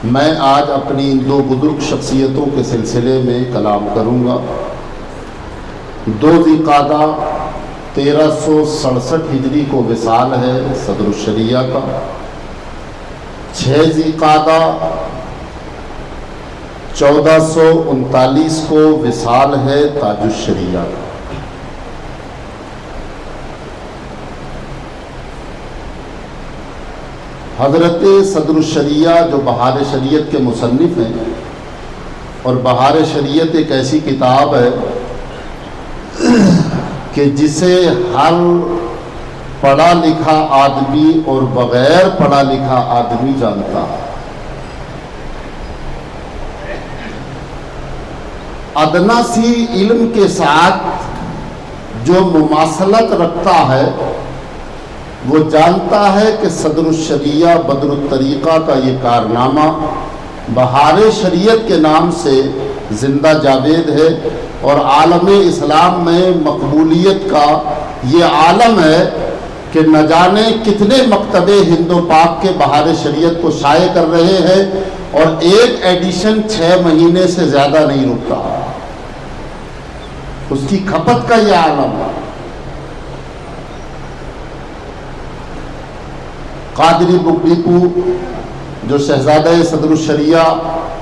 میں آج اپنی ان دو بزرگ شخصیتوں کے سلسلے میں کلام کروں گا۔ 2 ذوالقعدہ 1367 ہجری کو وصال ہے صدر الشریعہ کا۔ 6 ذوالقعدہ 1439 کو وصال ہے تاج الشریعہ کا۔ حضرت صدر الشریعہ جو بہار شریعت کے مصنف ہیں، اور بہار شریعت ایک ایسی کتاب ہے کہ جسے ہر پڑھا لکھا آدمی اور بغیر پڑھا لکھا آدمی جانتا ہے۔ ادنا سی علم کے ساتھ جو مماثلت رکھتا ہے وہ جانتا ہے کہ صدر الشریعہ بدر الطریقہ کا یہ کارنامہ بہار شریعت کے نام سے زندہ جاوید ہے، اور عالم اسلام میں مقبولیت کا یہ عالم ہے کہ نہ جانے کتنے مکتبے ہند و پاک کے بہار شریعت کو شائع کر رہے ہیں، اور ایک ایڈیشن 6 مہینے سے زیادہ نہیں رکتا۔ اس کی کھپت کا یہ عالم ہے۔ قادری بک ڈیپو جو شہزادہ صدر الشریعہ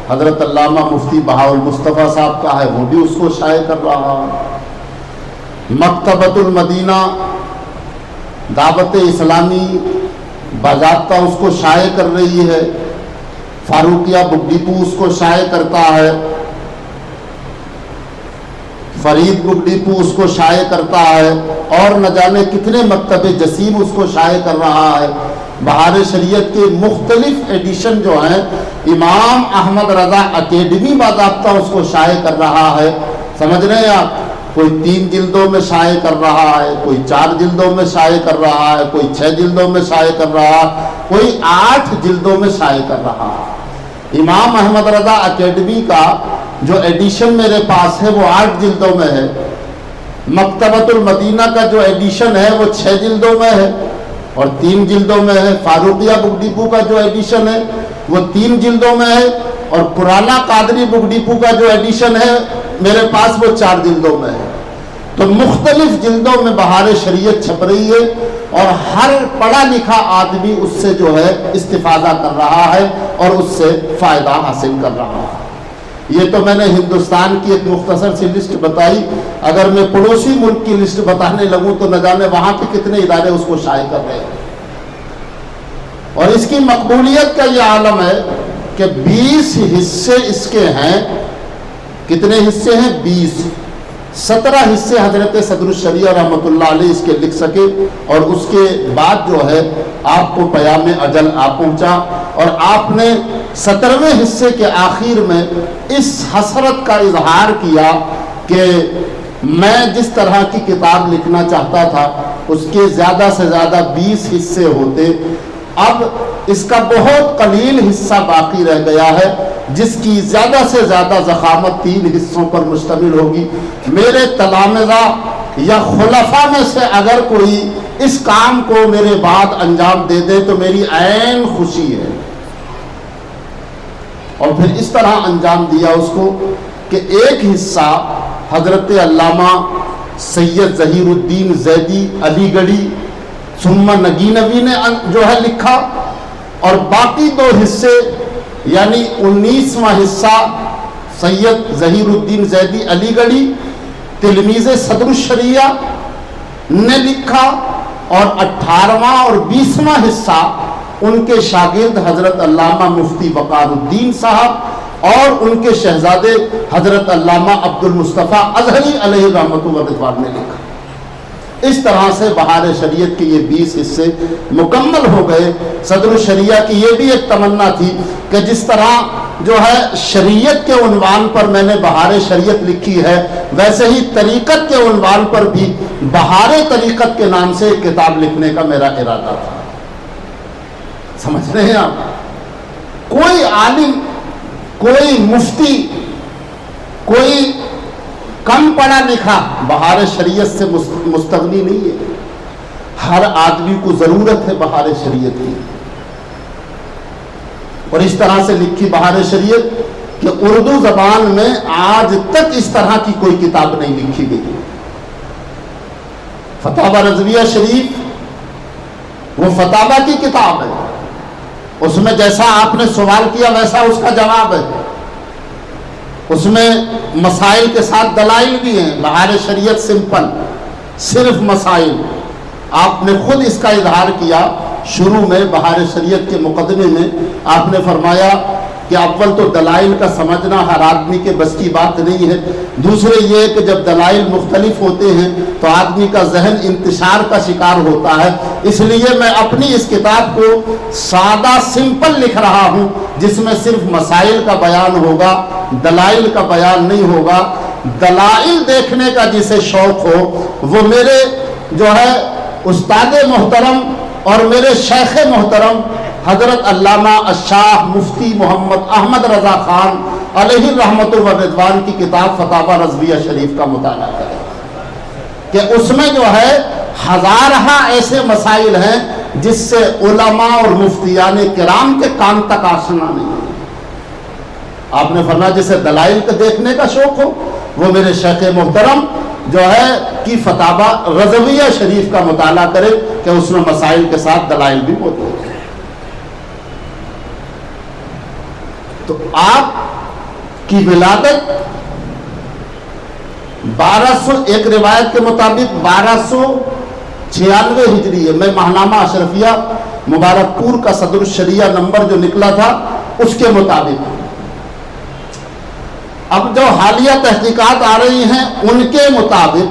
حضرت علامہ مفتی بہاء المصطفیٰ صاحب کا ہے، وہ بھی اس کو شائع کر رہا ہے۔ مکتبۃ المدینہ دعوت اسلامی باضابطہ اس کو شائع کر رہی ہے۔ فاروقیہ بک ڈیپو اس کو شائع کرتا ہے۔ فرید بک ڈیپو اس کو شائع کرتا ہے، اور نہ جانے کتنے مکتب جسیم اس کو شائع کر رہا ہے۔ بہار شریعت کے مختلف ایڈیشن جو ہیں، امام احمد رضا اکیڈمی باضابطہ اس کو شائع کر رہا ہے۔ سمجھ رہے ہیں آپ؟ کوئی 3 جلدوں میں شائع کر رہا ہے، کوئی 4 جلدوں میں شائع کر رہا ہے، کوئی 6 جلدوں میں شائع کر رہا ہے، کوئی 8 جلدوں میں شائع کر رہا ہے۔ امام احمد رضا اکیڈمی کا جو ایڈیشن میرے پاس ہے وہ 8 جلدوں میں ہے۔ مکتبۃ المدینہ کا جو ایڈیشن ہے وہ 6 جلدوں میں ہے اور 3 جلدوں میں ہے۔ فاروقیہ بک ڈیپو کا جو ایڈیشن ہے وہ 3 جلدوں میں ہے، اور پرانا قادری بک ڈیپو کا جو ایڈیشن ہے میرے پاس وہ 4 جلدوں میں ہے۔ تو مختلف جلدوں میں بہار شریعت چھپ رہی ہے، اور ہر پڑھا لکھا آدمی اس سے جو ہے استفادہ کر رہا ہے اور اس سے فائدہ حاصل کر رہا ہے۔ یہ تو میں نے ہندوستان کی ایک مختصر سی لسٹ بتائی۔ اگر میں پڑوسی ملک کی لسٹ بتانے لگوں تو نہ جانے وہاں پہ کتنے ادارے اس کو شائع کر رہے ہیں۔ اور اس کی مقبولیت کا یہ عالم ہے کہ 20 حصے اس کے ہیں۔ کتنے حصے ہیں؟ 20۔ 17 حصے حضرت صدر الشریعہ رحمۃ اللہ علیہ اس کے لکھ سکے، اور اس کے بعد جو ہے آپ کو پیام اجل آ پہنچا، اور آپ نے 17ویں حصے کے آخر میں اس حسرت کا اظہار کیا کہ میں جس طرح کی کتاب لکھنا چاہتا تھا اس کے زیادہ سے زیادہ 20 حصے ہوتے، اب اس کا بہت قلیل حصہ باقی رہ گیا ہے، جس کی زیادہ سے زیادہ ضخامت 3 حصوں پر مشتمل ہوگی۔ میرے تلامذہ یا خلفاء میں سے اگر کوئی اس کام کو میرے بعد انجام دے دے تو میری عین خوشی ہے۔ اور پھر اس طرح انجام دیا اس کو کہ ایک حصہ حضرت علامہ سید ظہیر الدین زیدی علی گڑھی ثم نگینوی نے جو ہے لکھا، اور باقی 2 حصے یعنی 19واں حصہ سید ظہیر الدین زیدی علی گڑھی تلمیذ صدر الشریعہ نے لکھا، اور 18واں اور 20واں حصہ ان کے شاگرد حضرت علامہ مفتی وقار الدین صاحب اور ان کے شہزادے حضرت علامہ عبد المصطفیٰ اظہری علیہ رحمۃ و رضوان نے لکھا۔ اس طرح سے بہار شریعت کے یہ 20 حصے مکمل ہو گئے۔ صدر الشریعہ کی یہ بھی ایک تمنا تھی کہ جس طرح جو ہے شریعت کے عنوان پر میں نے بہار شریعت لکھی ہے، ویسے ہی طریقت کے عنوان پر بھی بہار طریقت کے نام سے ایک کتاب لکھنے کا میرا ارادہ تھا۔ سمجھ رہے ہیں آپ؟ کوئی عالم، کوئی مفتی، کوئی کم پڑھا لکھا بہار شریعت سے مستغنی نہیں ہے۔ ہر آدمی کو ضرورت ہے بہار شریعت کی۔ اور اس طرح سے لکھی بہار شریعت کہ اردو زبان میں آج تک اس طرح کی کوئی کتاب نہیں لکھی گئی. فتاوی رضویہ شریف وہ فتاوی کی کتاب ہے، اس میں جیسا آپ نے سوال کیا ویسا اس کا جواب ہے. اس میں مسائل کے ساتھ دلائل بھی ہیں. بہار شریعت سمپل، صرف مسائل. آپ نے خود اس کا اظہار کیا شروع میں بہار شریعت کے مقدمے میں. آپ نے فرمایا کہ اول تو دلائل کا سمجھنا ہر آدمی کے بس کی بات نہیں ہے. دوسرے یہ کہ جب دلائل مختلف ہوتے ہیں تو آدمی کا ذہن انتشار کا شکار ہوتا ہے. اس لیے میں اپنی اس کتاب کو سادہ سمپل لکھ رہا ہوں، جس میں صرف مسائل کا بیان ہوگا، دلائل کا بیان نہیں ہوگا. دلائل دیکھنے کا جسے شوق ہو وہ میرے جو ہے استاد محترم اور میرے شیخ محترم حضرت علامہ الشاہ مفتی محمد احمد رضا خان علیہ رحمت و رضوان کی کتاب فتاوی رضویہ شریف کا مطالعہ کریں کہ اس میں جو ہے ہزارہ ایسے مسائل ہیں جس سے علماء اور مفتیان کرام کے کان تک آشنا نہیں ہے. آپ نے فرمایا جسے دلائل کو دیکھنے کا شوق ہو وہ میرے شیخ محترم جو ہے کی فتاوی رضویہ شریف کا مطالعہ کرے کہ اس میں مسائل کے ساتھ دلائل بھی موجود ہیں. تو آپ کی ولادت 1200 ایک روایت کے مطابق 1296 ہجری ہے. میں ماہنامہ اشرفیہ مبارک پور کا صدر الشریعہ نمبر جو نکلا تھا اس کے مطابق. اب جو حالیہ تحقیقات آ رہی ہیں ان کے مطابق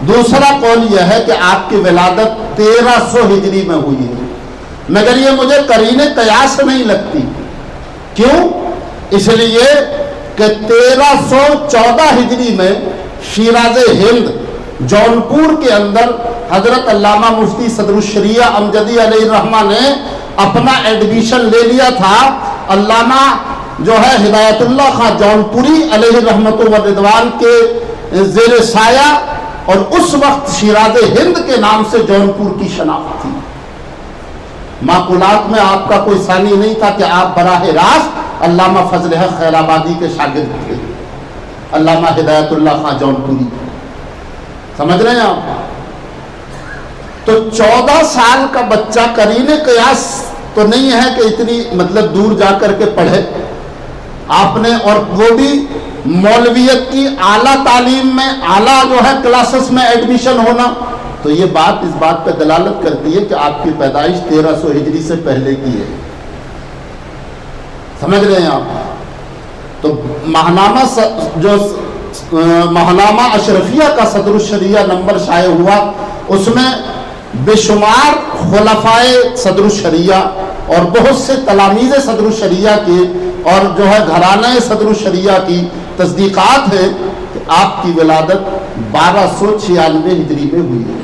دوسرا قول یہ ہے کہ آپ کی ولادت 1300 ہجری میں ہوئی ہے، مگر یہ مجھے قرین قیاس نہیں لگتی. کیوں؟ اس لیے کہ 1314 ہجری میں شیراز ہند جونپور کے اندر حضرت علامہ مفتی صدر الشریعہ امجدی علیہ الرحمہ نے اپنا ایڈمیشن لے لیا تھا. علامہ جو ہے ہدایت اللہ خان جونپوری علیہ رحمت و رضوان کے زیر سایہ، اور اس وقت شیراز ہند کے نام سے جونپور کی شناخت تھی. معقولات میں آپ کا کوئی ثانی نہیں تھا کہ آپ براہ راست علامہ فضل حق خیر آبادی کے شاگرد تھے. علامہ ہدایت اللہ خان جونپوری، سمجھ رہے ہیں آپ؟ تو 14 سال کا بچہ قرین قیاس تو نہیں ہے کہ اتنی مطلب دور جا کر کے پڑھے آپ نے، اور وہ بھی مولویت کی اعلیٰ تعلیم میں اعلیٰ جو ہے کلاسز میں ایڈمیشن ہونا. تو یہ بات اس بات پہ دلالت کرتی ہے کہ آپ کی پیدائش 1300 ہجری سے پہلے کی ہے. سمجھ رہے ہیں آپ؟ تو ماہنامہ اشرفیہ کا صدر الشریعہ نمبر شائع ہوا، اس میں بے شمار خلفائے صدر الشریعہ اور بہت سے تلامیذ صدر الشریعہ کی اور جو ہے گھرانہ صدر الشریعہ کی تصدیقات ہے کہ آپ کی ولادت 1296 ہجری میں ہوئی ہے.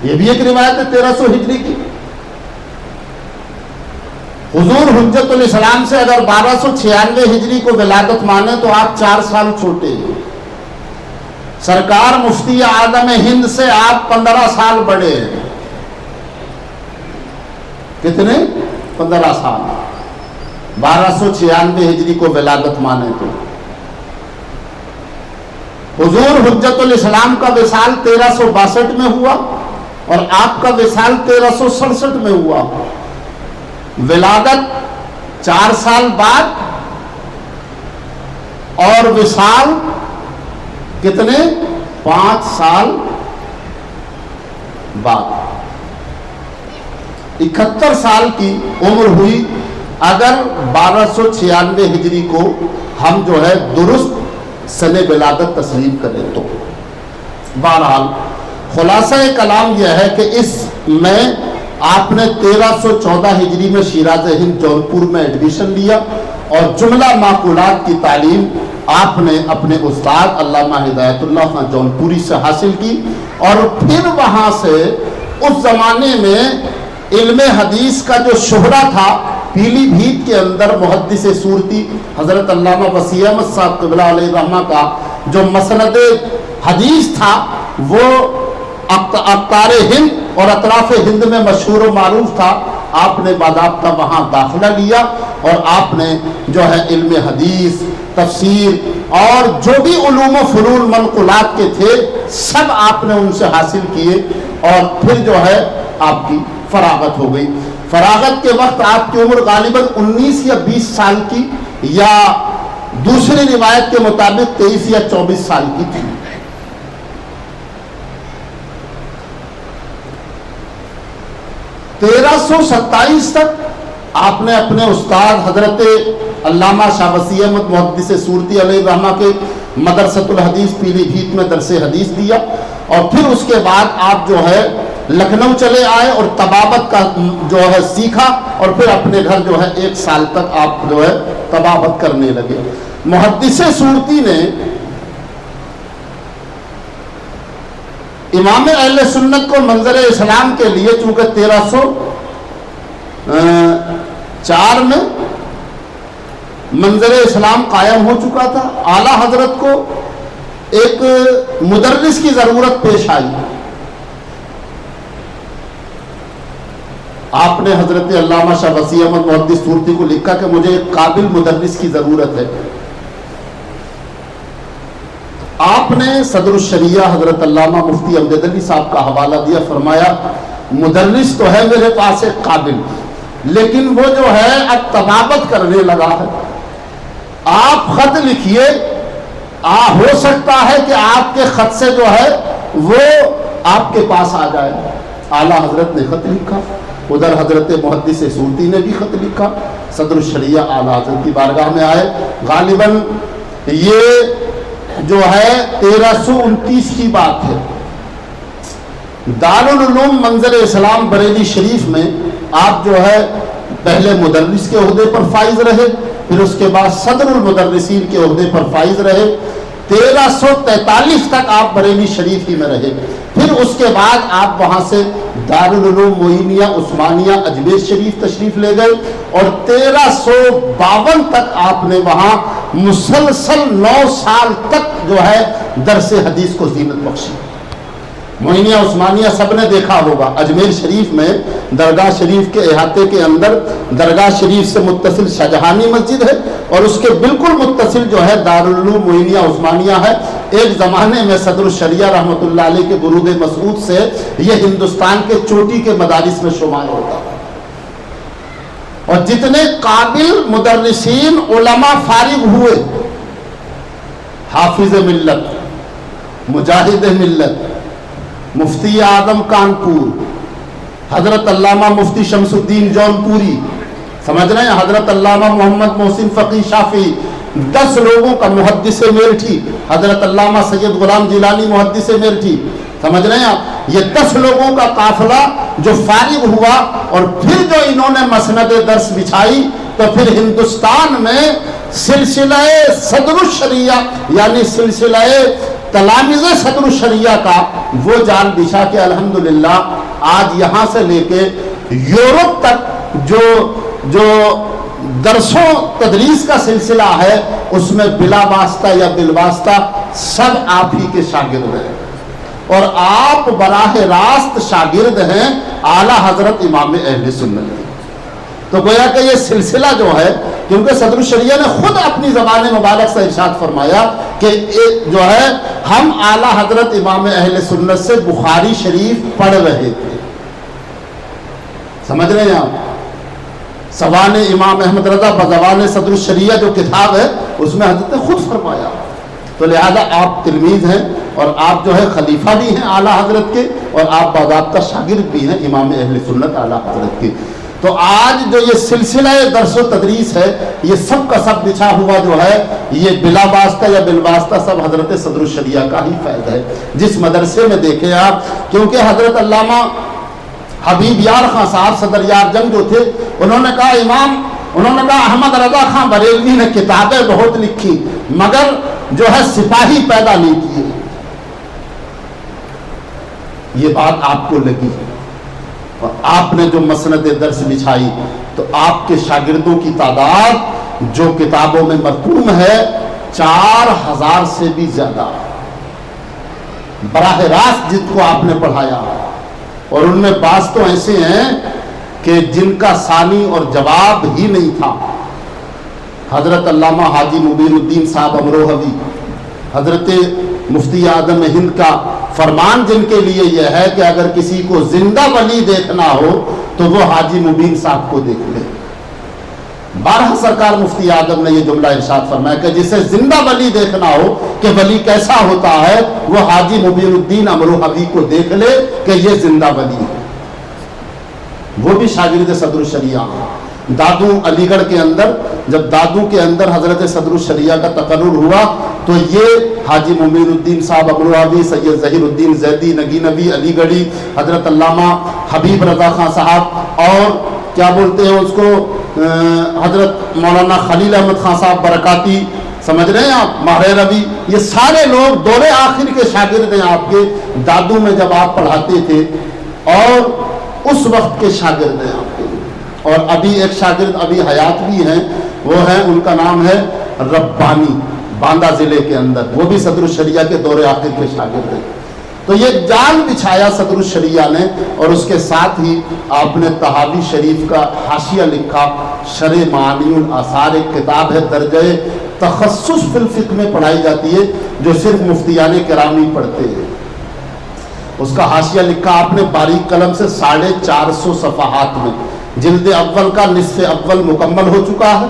یہ بھی ایک روایت ہے 1300 ہجری کی. حضور حجت الاسلام سے اگر 1296 ہجری کو ولادت مانے تو آپ 4 سال چھوٹے ہیں. سرکار مفتی اعظم ہند سے آپ 15 سال بڑے ہیں. کتنے؟ 15 سال. 1296 ہجری کو ولادت مانے تو حضور حجت الاسلام کا وصال 1362 میں ہوا اور آپ کا وصال 1367 میں ہوا. ولادت 4 سال بعد اور وصال کتنے؟ 5 سال بعد. 71 سال کی عمر ہوئی اگر 1296 ہجری کو ہم جو ہے درست سن ولادت تسلیم کریں تو. بہرحال خلاصہ کلام یہ ہے کہ اس میں آپ نے 1314 ہجری میں شیراز ہند جونپور میں ایڈمیشن لیا اور جملہ معقولات کی تعلیم آپ نے اپنے استاد علامہ ہدایت اللہ خان جونپوری سے حاصل کی، اور پھر وہاں سے اس زمانے میں علم حدیث کا جو شہرہ تھا پیلی بھیت کے اندر محدث صورتی حضرت علامہ وسیع احمد صاحب قبلہ علیہ الرحمہ کا جو مسند حدیث تھا وہ اقطار ہند اور اطراف ہند میں مشہور و معروف تھا. آپ نے باضابطہ وہاں داخلہ لیا اور آپ نے جو ہے علم حدیث، تفسیر اور جو بھی علوم و فنون منقولات کے تھے سب آپ نے ان سے حاصل کیے، اور پھر جو ہے آپ کی فراغت ہو گئی۔ فراغت کے وقت آپ کی عمر غالباً 19 یا 20 سال کی، یا دوسری روایت کے مطابق 23 یا 24 سال کی تھی۔ 1327 تک آپ نے اپنے استاد حضرت علامہ شاہ وسیع احمد محدث سورتی علیہ الرحمہ کے مدرسۃ الحدیث پیلی بھیت میں درس حدیث دیا، اور پھر اس کے بعد آپ جو ہے لکھنؤ چلے آئے اور طبابت کا جو ہے سیکھا، اور پھر اپنے گھر جو ہے 1 سال تک آپ جو ہے طبابت کرنے لگے۔ محدث سورتی نے امام اہل سنت کو منظر اسلام کے لیے، چونکہ 1304 میں منظر اسلام قائم ہو چکا تھا، اعلیٰ حضرت کو ایک مدرس کی ضرورت پیش آئی۔ آپ نے حضرت علامہ شاہ وسیع احمد محدث سورتی کو لکھا کہ مجھے ایک قابل مدرس کی ضرورت ہے۔ آپ نے صدر الشریعہ حضرت علامہ مفتی امجد علی صاحب کا حوالہ دیا، فرمایا مدرس تو ہے میرے پاس ایک قابل، لیکن وہ جو ہے اب طبابت کرنے لگا ہے، آپ خط لکھیے، ہو سکتا ہے کہ آپ کے خط سے جو ہے وہ آپ کے پاس آ جائے۔ اعلیٰ حضرت نے خط لکھا، ادھر حضرت محدث سورتی نے بھی خط لکھا، صدر الشریعہ اعلیٰ حضرت کی بارگاہ میں آئے۔ غالباً یہ جو ہے 1329 کی بات ہے۔ دارالعلوم منظر اسلام بریلی شریف میں آپ جو ہے پہلے مدرس کے عہدے پر فائز رہے، پھر اس کے بعد صدر المدرسین کے عہدے پر فائز رہے۔ 1343 تک آپ بریلی شریف ہی میں رہے، پھر اس کے بعد آپ وہاں سے دارالعلوم معینیہ عثمانیہ اجمیر شریف تشریف لے گئے، اور 1352 تک آپ نے وہاں مسلسل 9 سال تک جو ہے درس حدیث کو زینت بخشی۔ معینیہ عثمانیہ سب نے دیکھا ہوگا، اجمیر شریف میں درگاہ شریف کے احاطے کے اندر درگاہ شریف سے متصل شاہجہانی مسجد ہے، اور اس کے بالکل متصل جو ہے دارالعلوم معینیہ عثمانیہ ہے۔ ایک زمانے میں صدر الشریعہ رحمۃ اللہ علیہ کے برود مسعود سے یہ ہندوستان کے چوٹی کے مدارس میں شمار ہوتا ہے، اور جتنے قابل مدرسین علماء فارغ ہوئے، حافظ ملت، مجاہد ملت، مفتی اعظم کانپور، حضرت علامہ مفتی شمس الدین جونپوری، سمجھ رہے ہیں، حضرت علامہ محمد محسن فقی شافعی، 10 لوگوں کا محدث میرٹھی، حضرت علامہ سید غلام جیلانی محدث میرٹھی، سمجھ رہے ہیں آپ، یہ 10 لوگوں کا قافلہ جو فارغ ہوا، اور پھر جو انہوں نے مسند درس بچھائی، تو پھر ہندوستان میں سلسلہ صدر الشریعہ یعنی سلسلہ تلامذ صدر الشریعہ کا وہ جال بچھا کہ الحمدللہ آج یہاں سے لے کے یورپ تک جو درسوں تدریس کا سلسلہ ہے، اس میں بلا واسطہ یا بالواسطہ سب آپ ہی کے شاگرد ہیں، اور آپ براہ راست شاگرد ہیں اعلیٰ حضرت امام اہل سنت۔ تو گویا کہ یہ سلسلہ جو ہے، کیونکہ صدر الشریعہ نے خود اپنی زبان مبارک سے ارشاد فرمایا کہ جو ہے ہم اعلیٰ حضرت امام اہل سنت سے بخاری شریف پڑھ رہے تھے، سمجھ رہے ہیں آپ، سوان امام احمد رضا بزبان صدر الشریعہ جو کتاب ہے اس میں حضرت نے خود فرمایا۔ تو لہذا آپ تلمیذ ہیں، اور آپ جو ہے خلیفہ بھی ہیں اعلیٰ حضرت کے، اور آپ باضابطہ شاگرد بھی ہیں امام اہل سنت اعلیٰ حضرت کے۔ تو آج جو یہ سلسلہ درس و تدریس ہے، یہ سب کا سب بچھا ہوا جو ہے، یہ بلا واسطہ یا بالواسطہ سب حضرت صدر الشریعہ کا ہی فائدہ ہے۔ جس مدرسے میں دیکھیں آپ، کیونکہ حضرت علامہ حبیب یار خان صاحب صدر یار جنگ جو تھے، انہوں نے کہا احمد رضا خان بریلوی نے کتابیں بہت لکھی مگر جو ہے سپاہی پیدا نہیں کیے۔ یہ بات آپ کو لگی، اور آپ نے جو مسند درس بچھائی، تو آپ کے شاگردوں کی تعداد جو کتابوں میں مرقوم ہے 4000 سے بھی زیادہ، براہ راست جن کو آپ نے پڑھایا، اور ان میں بعض تو ایسے ہیں کہ جن کا ثانی اور جواب ہی نہیں تھا، حضرت علامہ حاجی مبین الدین صاحب امروہوی، حضرت مفتی اعظم ہند کا فرمان جن کے لیے یہ ہے کہ اگر کسی کو زندہ ولی دیکھنا ہو تو وہ حاجی مبین صاحب کو دیکھ لے۔ بارہ سرکار مفتی اعظم نے یہ جملہ ارشاد فرمایا کہ جسے زندہ ولی دیکھنا ہو کہ ولی کیسا ہوتا ہے، وہ حاجی مبین الدین امروہوی کو دیکھ لے کہ یہ زندہ ولی ہے۔ وہ بھی شاگرد صدر الشریعہ ہیں۔ دادو علی گڑھ کے اندر، جب دادو کے اندر حضرت صدر الشریعہ کا تقرر ہوا تو یہ حاجی مبین الدین صاحب امروہوی، سید ظہیر الدین زیدی نگینوی علی گڑھی، حضرت علامہ حبیب رضا خان صاحب اور کیا بولتے ہیں اس کو حضرت مولانا خلیل احمد خان صاحب برکاتی، سمجھ رہے ہیں آپ، ماہر روی، یہ سارے لوگ دور آخر کے شاگرد ہیں آپ کے۔ دادو میں جب آپ پڑھاتے تھے اور اس وقت کے شاگرد ہیں آپ کے، اور ابھی ایک شاگرد ابھی حیات بھی ہیں، وہ ہیں، ان کا نام ہے ربانی، باندہ ضلع کے اندر، وہ بھی صدر الشریعہ کے دور آخر کے شاگرد ہیں۔ تو یہ جال بچھایا صدر الشریعہ نے، اور اس کے ساتھ ہی آپ نے طحاوی شریف کا حاشیہ لکھا، شرح معانی الاثار، ایک کتاب ہے درجہ تخصص فی الفقہ میں پڑھائی جاتی ہے، جو صرف مفتیان کرام ہی پڑھتے ہیں۔ اس کا حاشیہ لکھا آپ نے باریک قلم سے 450 صفحات میں، جلد اول کا نصف اول مکمل ہو چکا ہے،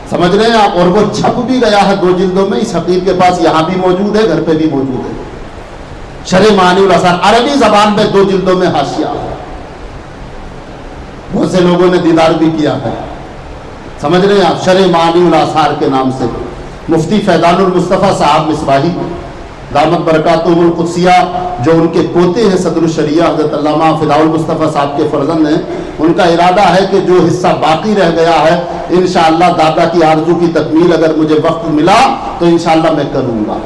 سمجھ رہے ہیں آپ، اور وہ چھپ بھی گیا ہے 2 جلدوں میں، اس حقیر کے پاس یہاں بھی موجود ہے، گھر پہ بھی موجود ہے۔ شرح معانی الاثار عربی زبان میں 2 جلدوں میں حاشیہ ہے، بہت سے لوگوں نے دیدار بھی کیا ہے، سمجھ رہے ہیں آپ، شرح معانی الاثار کے نام سے۔ مفتی فیضان المصطفیٰ صاحب مصباحی دامت برکاتہم القدسیہ، جو ان کے پوتے ہیں صدر الشریعہ حضرت علامہ فداء المصطفیٰ صاحب کے فرزند ہیں، ان کا ارادہ ہے کہ جو حصہ باقی رہ گیا ہے انشاءاللہ دادا کی آرزو کی تکمیل اگر مجھے وقت ملا تو انشاءاللہ میں کروں گا،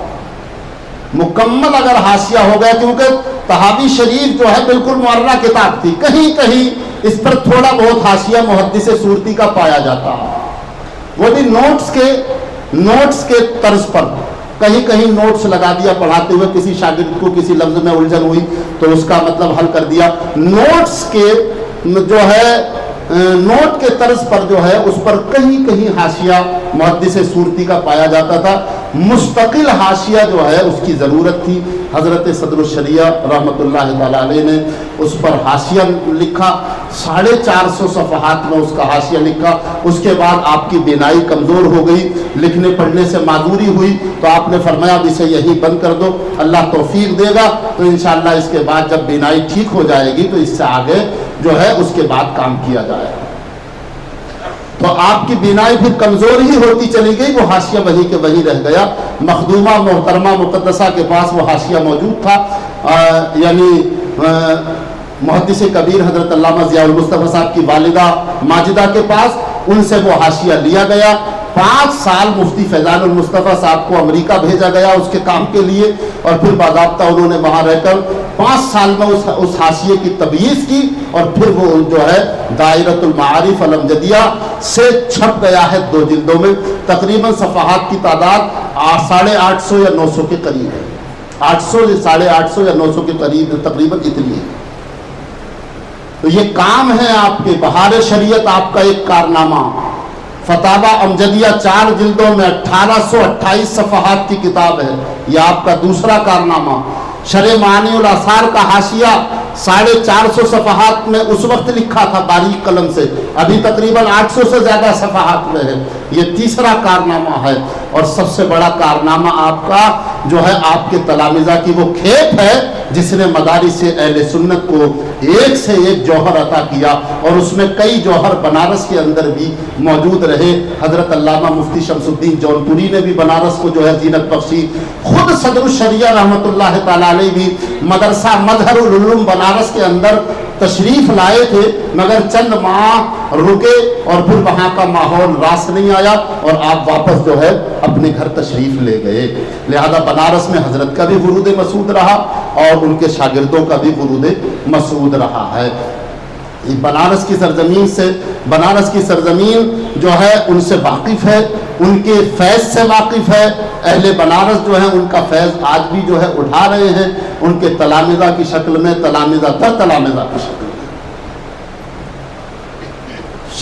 مکمل اگر حاشیہ ہو گیا، کیونکہ طحاوی شریف جو ہے بالکل معرہ کتاب تھی، کہیں کہیں اس پر تھوڑا بہت حاشیہ محدث سورتی کا پایا جاتا ہے، وہ بھی نوٹس کے طرز پر، کہیں کہیں نوٹس لگا دیا پڑھاتے ہوئے، کسی شاگرد کو کسی لفظ میں الجھن ہوئی تو اس کا مطلب حل کر دیا، نوٹس کے جو ہے نوٹ کے طرز پر جو ہے اس پر کہیں کہیں حاشیہ محدث سورتی کا پایا جاتا تھا، مستقل حاشیہ جو ہے اس کی ضرورت تھی۔ حضرت صدر الشریعہ رحمۃ اللہ تعالی علیہ نے اس پر حاشیہ لکھا، 450 صفحات میں اس کا حاشیہ لکھا۔ اس کے بعد آپ کی بینائی کمزور ہو گئی، لکھنے پڑھنے سے معذوری ہوئی، تو آپ نے فرمایا اب اسے یہی بند کر دو، اللہ توفیق دے گا تو انشاءاللہ اس کے بعد جب بینائی ٹھیک ہو جائے گی تو اس سے آگے جو ہے اس کے بعد کام کیا جائے گا۔ تو آپ کی بینائی پھر کمزور ہی ہوتی چلی گئی، وہ حاشیہ وہی کے وہی رہ گیا۔ مخدومہ محترمہ مقدسہ کے پاس وہ حاشیہ موجود تھا، یعنی محدث کبیر حضرت علامہ ضیاء المصطفیٰ صاحب کی والدہ ماجدہ کے پاس، ان سے وہ حاشیہ لیا گیا۔ 5 سال مفتی فیضان المصطفیٰ صاحب کو امریکہ بھیجا گیا اس کے کام کے لیے، اور پھر باضابطہ انہوں نے وہاں رہ کر 5 سال میں اس حاشیے کی تبییض کی، اور پھر وہ جو ہے دائرۃ المعارف الامجدیہ سے چھپ گیا ہے 2 جلدوں میں، تقریباً صفحات کی تعداد 850 یا 900 کے قریب ہے، 800 850 یا 900 کے قریب تقریباً اتنی ہے۔ تو یہ کام ہے آپ کے، بہار شریعت آپ کا ایک کارنامہ، فتاوی امجدیہ 4 جلدوں میں 1828 صفحات کی کتاب ہے، یہ آپ کا دوسرا کارنامہ۔ شرح معانی الاثار کا حاشیہ 450 صفحات میں اس وقت لکھا تھا باریک قلم سے، ابھی تقریباً 800 سے زیادہ صفحات میں ہے، یہ تیسرا کارنامہ ہے۔ اور سب سے بڑا کارنامہ آپ کا جو ہے آپ کے تلامذہ کی وہ کھیپ ہے جس نے مدارس اہل سنت کو ایک سے ایک جوہر عطا کیا، اور اس میں کئی جوہر بنارس کے اندر بھی موجود رہے۔ حضرت علامہ مفتی شمس الدین جونپوری نے بھی بنارس کو جو ہے زینت بخشی، خود صدر الشریعہ رحمۃ اللہ تعالی علیہ بھی مدرسہ مظہر العلوم بنارس کے اندر تشریف لائے تھے، مگر چند ماہ رکے اور پھر وہاں کا ماحول راس نہیں آیا اور آپ واپس جو ہے اپنے گھر تشریف لے گئے۔ لہذا بنارس میں حضرت کا بھی ورود مسعود رہا اور ان کے شاگردوں کا بھی ورود مسعود رہا ہے۔ بنارس کی سرزمین جو ہے ان سے واقف ہے، ان کے فیض سے واقف ہے، اہل بنارس جو ہیں ان کا فیض آج بھی جو ہے اٹھا رہے ہیں، ان کے تلامذہ کی شکل میں، تلامذہ در تلامذہ کی شکل میں۔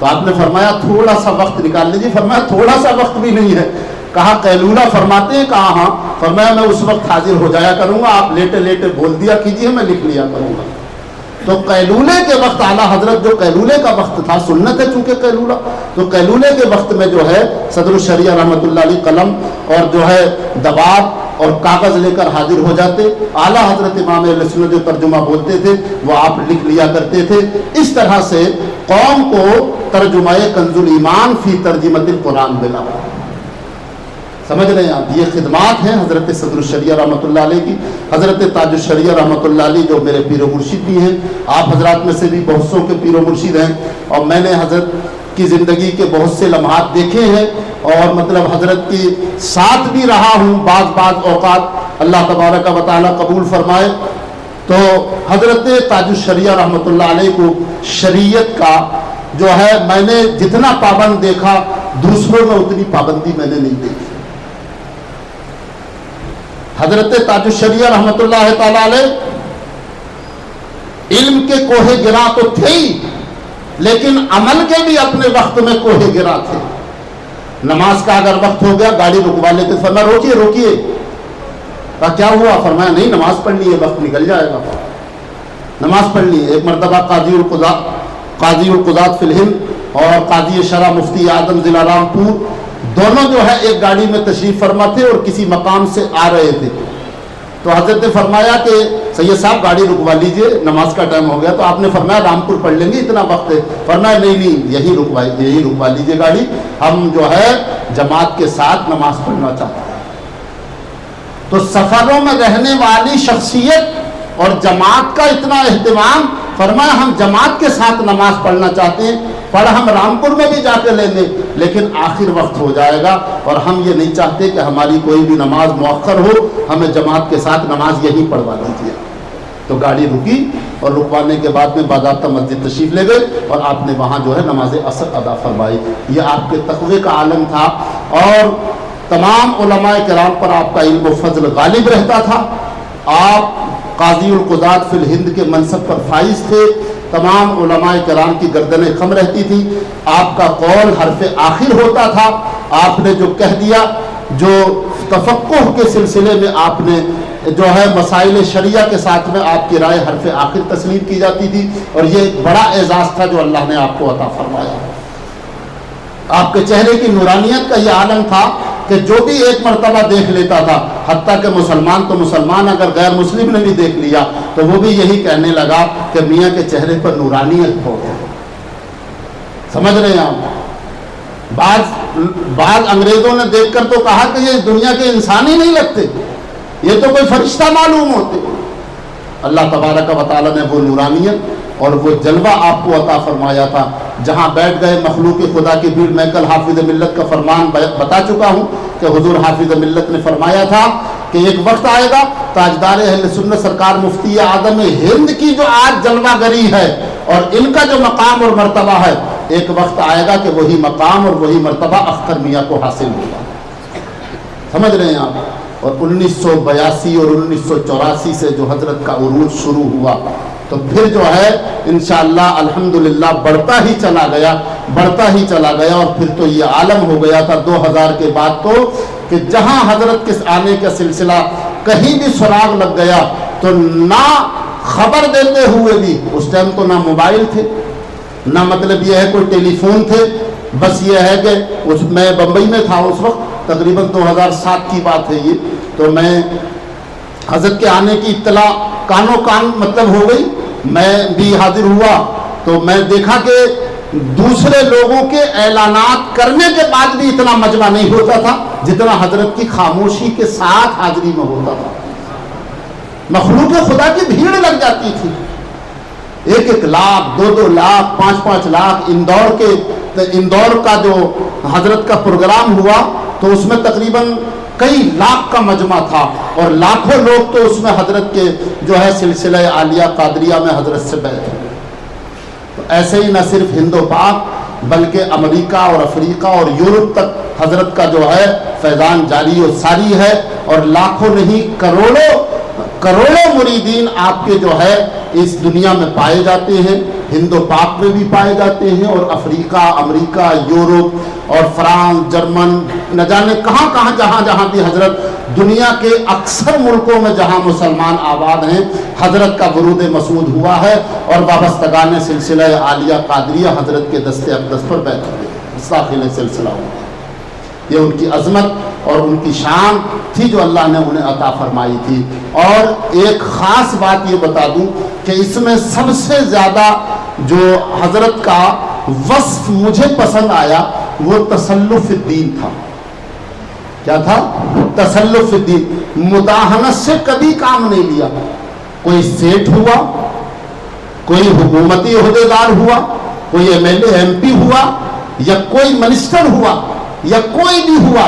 تو آپ نے فرمایا تھوڑا سا وقت نکال لیجیے. فرمایا تھوڑا سا وقت بھی نہیں ہے. کہا قیلولہ فرماتے ہیں؟ کہا ہاں. فرمایا میں اس وقت حاضر ہو جایا کروں گا, آپ لیٹے لیٹے بول دیا کیجیے, میں لکھ لیا کروں گا. تو قیلولے کے وقت اعلیٰ حضرت, جو قیلولے کا وقت تھا, سنت ہے چونکہ قیلولہ, تو قیلولے کے وقت میں جو ہے صدر الشریعہ رحمۃ اللہ علیہ قلم اور جو ہے دوات اور کاغذ لے کر حاضر ہو جاتے. اعلیٰ حضرت امام اہل سنت جو ترجمہ بولتے تھے وہ آپ لکھ لیا کرتے تھے. اس طرح سے قوم کو ترجمہ کنز الایمان فی ترجمۃ القرآن ملا. سمجھ رہے ہیں آپ, یہ خدمات ہیں حضرت صدر الشریعہ رحمۃ اللہ علیہ کی. حضرت تاج الشریعہ رحمۃ اللہ علیہ جو میرے پیر و مرشد بھی ہیں, آپ حضرات میں سے بھی بہت سو کے پیر و مرشد ہیں, اور میں نے حضرت کی زندگی کے بہت سے لمحات دیکھے ہیں, اور مطلب حضرت کے ساتھ بھی رہا ہوں بعض اوقات. اللہ تبارک و تعالیٰ قبول فرمائے. تو حضرت تاج الشریعہ رحمۃ اللہ علیہ کو شریعت کا جو ہے میں نے جتنا پابند دیکھا, دوسروں میں اتنی پابندی میں نے نہیں دیکھی. حضرت تاج الشریعہ رحمۃ اللہ تعالیٰ علیہ علم کے کوہ گراں تو تھے ہی, لیکن عمل کے بھی اپنے وقت میں کوہ گراں تھے. نماز کا اگر وقت ہو گیا گاڑی رکوا لیتے, فرمایا روکیے. کہا کیا ہوا؟ فرمایا نہیں نماز پڑھنی ہے, وقت نکل جائے گا, نماز پڑھنی ہے. ایک مرتبہ قاضی القضات فی الہند اور قاضی شرع مفتی اعظم ضلع رامپور دونوں جو ہے ایک گاڑی میں تشریف فرما تھے اور کسی مقام سے آ رہے تھے. تو حضرت نے فرمایا کہ سید صاحب گاڑی رکوا لیجئے, نماز کا ٹائم ہو گیا. تو آپ نے فرمایا رامپور پڑھ لیں گے, اتنا وقت ہے. فرمایا نہیں یہی رکوا لیجئے گاڑی, ہم جو ہے جماعت کے ساتھ نماز پڑھنا چاہتے ہیں. تو سفروں میں رہنے والی شخصیت اور جماعت کا اتنا اہتمام, فرمایا ہم جماعت کے ساتھ نماز پڑھنا چاہتے ہیں, پڑھ ہم رامپور میں بھی جا کے لیں گے, لیکن آخر وقت ہو جائے گا اور ہم یہ نہیں چاہتے کہ ہماری کوئی بھی نماز مؤخر ہو, ہمیں جماعت کے ساتھ نماز یہی پڑھوا دیجیے. تو گاڑی رکی اور رکوانے کے بعد میں باضابطہ مسجد تشریف لے گئے اور آپ نے وہاں جو ہے نماز عصر ادا فرمائی. یہ آپ کے تقوی کا عالم تھا, اور تمام علماء کرام پر آپ کا علم و فضل غالب رہتا تھا. آپ قاضی القضات فی الہند کے منصب پر فائز تھے, تمام علماء کرام کی گردنیں خم رہتی تھی, آپ کا قول حرف آخر ہوتا تھا. آپ نے جو کہہ دیا, جو تفقہ کے سلسلے میں آپ نے جو ہے مسائل شریعہ کے ساتھ میں آپ کی رائے حرف آخر تسلیم کی جاتی تھی, اور یہ ایک بڑا اعزاز تھا جو اللہ نے آپ کو عطا فرمایا. آپ کے چہرے کی نورانیت کا یہ عالم تھا کہ جو بھی ایک مرتبہ دیکھ لیتا تھا, حتیٰ کہ مسلمان تو مسلمان, اگر غیر مسلم نے بھی دیکھ لیا تو وہ بھی یہی کہنے لگا کہ میاں کے چہرے پر نورانیت بہت ہے. سمجھ رہے ہیں آپ؟ بعض انگریزوں نے دیکھ کر تو کہا کہ یہ دنیا کے انسان ہی نہیں لگتے, یہ تو کوئی فرشتہ معلوم ہوتے. اللہ تبارک و تعالیٰ نے وہ نورانیت اور وہ جلوہ آپ کو عطا فرمایا تھا. جہاں بیٹھ گئے مخلوق خدا کی بھیڑ, میں کل حافظ ملت کا فرمان بتا چکا ہوں کہ حضور حافظ ملت نے فرمایا تھا کہ ایک وقت آئے گا تاجدار اہل سنت سرکار مفتی اعظم ہند کی جو آج جلوہ گری ہے اور ان کا جو مقام اور مرتبہ ہے, ایک وقت آئے گا کہ وہی مقام اور وہی مرتبہ اختر میاں کو حاصل ہوگا. سمجھ رہے ہیں آپ؟ اور 1982 اور 1984 سے جو حضرت کا عروج شروع ہوا, تو پھر جو ہے انشاءاللہ الحمدللہ بڑھتا ہی چلا گیا, اور پھر تو یہ عالم ہو گیا تھا 2000 کے بعد تو کہ جہاں حضرت کے آنے کا سلسلہ کہیں بھی سراغ لگ گیا تو نہ خبر دیتے ہوئے بھی, اس ٹائم تو نہ موبائل تھے, نہ مطلب یہ ہے کوئی ٹیلی فون تھے, بس یہ ہے کہ میں بمبئی میں تھا اس وقت, تقریباً 2007 کی بات ہے یہ. تو میں حضرت کے آنے کی اطلاع کانوں کان مطلب ہو گئی, میں بھی حاضر ہوا, تو میں دیکھا کہ دوسرے لوگوں کے اعلانات کرنے کے بعد بھی اتنا مجمع نہیں ہوتا تھا جتنا حضرت کی خاموشی کے ساتھ حاضری میں ہوتا تھا. مخلوق خدا کی بھیڑ لگ جاتی تھی, 1-1 لاکھ 2-2 لاکھ 5-5 لاکھ. اندور کا جو حضرت کا پروگرام ہوا تو اس میں تقریباً کئی لاکھ کا مجمع تھا, اور لاکھوں لوگ تو اس میں حضرت کے جو ہے سلسلہ عالیہ قادریہ میں حضرت سے بیعت ہوئے. تو ایسے ہی نہ صرف ہند و پاک بلکہ امریکہ اور افریقہ اور یورپ تک حضرت کا جو ہے فیضان جاری و ساری ہے, اور لاکھوں نہیں کروڑوں کروڑوں مریدین آپ کے جو ہے اس دنیا میں پائے جاتے ہیں، ہند و پاک میں بھی پائے جاتے ہیں، اور افریقہ، امریکہ، یورپ اور فرانس، جرمن، نہ جانے کہاں کہاں جہاں بھی حضرت دنیا کے اکثر ملکوں میں جہاں مسلمان آباد ہیں حضرت کا ورود مسعود ہوا ہے، اور وابستگان سلسلہ عالیہ قادریہ حضرت کے دست اقدس پر بیٹھ ہوئے داخل سلسلہ ہوا۔ یہ ان کی عظمت اور ان کی شان تھی جو اللہ نے انہیں عطا فرمائی تھی۔ اور ایک خاص بات یہ بتا دوں کہ اس میں سب سے زیادہ جو حضرت کا وصف مجھے پسند آیا وہ تسلف الدین تھا۔ کیا تھا؟ تسلف الدین۔ مداہنت سے کبھی کام نہیں لیا۔ کوئی سیٹ ہوا، کوئی حکومتی عہدیدار ہوا، کوئی M L A M P ہوا، یا کوئی منسٹر ہوا، یا کوئی بھی ہوا،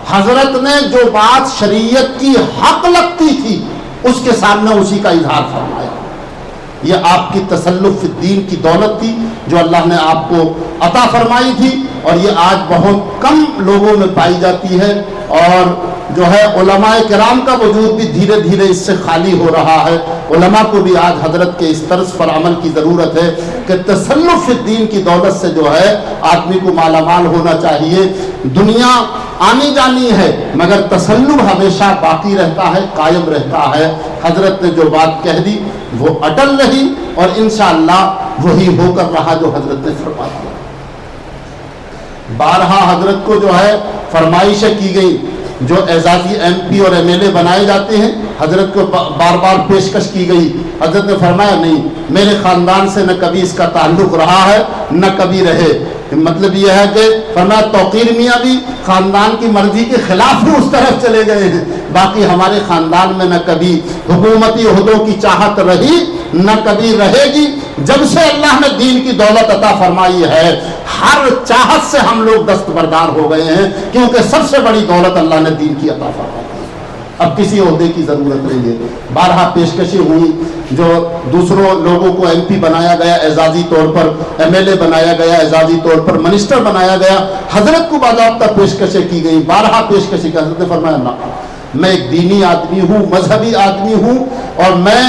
حضرت نے جو بات شریعت کی حق لگتی تھی اس کے سامنے اسی کا اظہار فرمایا۔ یہ آپ کی تسلف الدین کی دولت تھی جو اللہ نے آپ کو عطا فرمائی تھی، اور یہ آج بہت کم لوگوں میں پائی جاتی ہے، اور جو ہے علماء کرام کا وجود بھی دھیرے دھیرے اس سے خالی ہو رہا ہے۔ علماء کو بھی آج حضرت کے اس طرز پر عمل کی ضرورت ہے کہ تسلف الدین کی دولت سے جو ہے آدمی کو مالا مال ہونا چاہیے۔ دنیا آنی جانی ہے مگر تسلف ہمیشہ باقی رہتا ہے، قائم رہتا ہے۔ حضرت نے جو بات کہہ دی وہ اٹل رہی، اور انشاءاللہ وہی ہو کر رہا جو حضرت نے فرما دیا۔ بارہا حضرت کو جو ہے فرمائشیں کی گئی، جو اعزازی ایم پی اور ایم ایل اے بنائے جاتے ہیں حضرت کو بار بار پیشکش کی گئی۔ حضرت نے فرمایا نہیں، میرے خاندان سے نہ کبھی اس کا تعلق رہا ہے نہ کبھی رہے۔ مطلب یہ ہے کہ فرمایا توقیر میاں بھی خاندان کی مرضی کے خلاف ہی اس طرف چلے گئے ہیں، باقی ہمارے خاندان میں نہ کبھی حکومتی عہدوں کی چاہت رہی نہ کبھی رہے گی۔ جب سے اللہ نے دین کی دولت عطا فرمائی ہے ہر چاہت سے ہم لوگ دستبردار ہو گئے ہیں، کیونکہ سب سے بڑی دولت اللہ نے دین کی عطا فرمائی۔ اب کسی عہدے کی ضرورت نہیں ہے۔ بارہا پیشکشیں ہوئی، جو دوسروں لوگوں کو ایم پی بنایا گیا اعزازی طور پر، ایم ایل اے بنایا گیا اعزازی طور پر، منسٹر بنایا گیا، حضرت کو باضابطہ پیشکشیں کی گئی، بارہا پیشکشیں کی۔ حضرت نے فرمایا نہ، میں ایک دینی آدمی ہوں، مذہبی آدمی ہوں، اور میں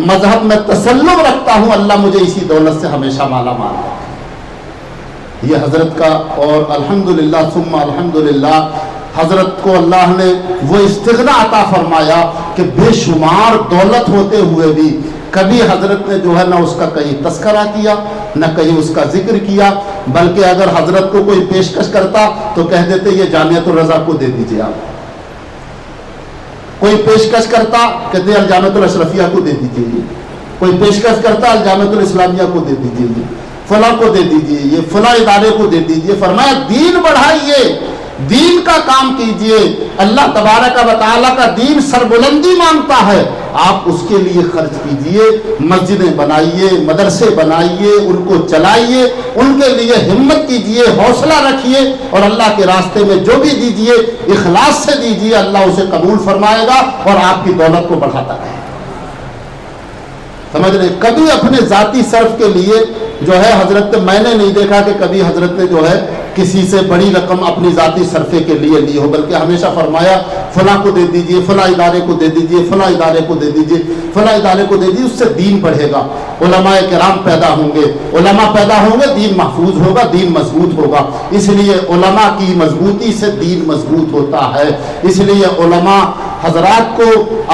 مذہب میں تسلم رکھتا ہوں، اللہ مجھے اسی دولت سے ہمیشہ مالا مال رکھے۔ یہ حضرت کا، اور الحمدللہ ثم الحمدللہ حضرت کو اللہ نے وہ استغنا عطا فرمایا کہ بے شمار دولت ہوتے ہوئے بھی کبھی حضرت نے جو ہے نہ اس کا کہیں تذکرہ کیا نہ کہیں اس کا ذکر کیا، بلکہ اگر حضرت کو کوئی پیشکش کرتا تو کہہ دیتے یہ جامعۃ الرضا کو دے دیجیے آپ، کوئی پیشکش کرتا کہتے الجامعۃ الاشرفیہ کو دے دیجیے، کوئی پیشکش کرتا الجامعۃ الاسلامیہ کو دے دیجیے، فلاں کو دے دیجیے، یہ فلاں ادارے کو دے دیجیے۔ فرمایا دین بڑھائیے، دین کا کام کیجئے، اللہ تبارک و تعالیٰ کا دین سربلندی مانگتا ہے، آپ اس کے لیے خرچ کیجئے، مسجدیں بنائیے، مدرسے بنائیے، ان کو چلائیے، ان کے لیے ہمت کیجئے، حوصلہ رکھیے، اور اللہ کے راستے میں جو بھی دیجئے اخلاص سے دیجئے، اللہ اسے قبول فرمائے گا اور آپ کی دولت کو بڑھاتا رہے۔ سمجھ رہے؟ کبھی اپنے ذاتی صرف کے لیے جو ہے حضرت میں نے نہیں دیکھا کہ کبھی حضرت نے جو ہے کسی سے بڑی رقم اپنی ذاتی صرفے کے لیے لی ہو، بلکہ ہمیشہ فرمایا فلاں کو دے دیجئے، فلاں ادارے کو دے دیجئے، فلاں ادارے کو دے دیجئے، فلاں ادارے کو دے دیجئے، اس سے دین بڑھے گا، علماء کرام پیدا ہوں گے، علماء پیدا ہوں گے، دین محفوظ ہوگا، دین مضبوط ہوگا۔ اس لیے علماء کی مضبوطی سے دین مضبوط ہوتا ہے۔ اس لیے علماء حضرات کو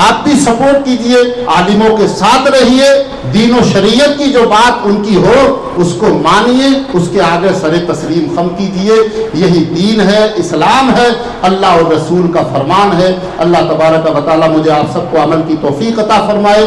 آپ بھی سپورٹ کیجئے، عالموں کے ساتھ رہیے، دین و شریعت کی جو بات ان کی ہو اس کو مانیے، اس کے آگے سر تسلیم خم کیجئے۔ یہی دین ہے، اسلام ہے، اللہ اور رسول کا فرمان ہے۔ اللہ تبارک و تعالیٰ مجھے آپ سب کو عمل کی توفیق عطا فرمائے۔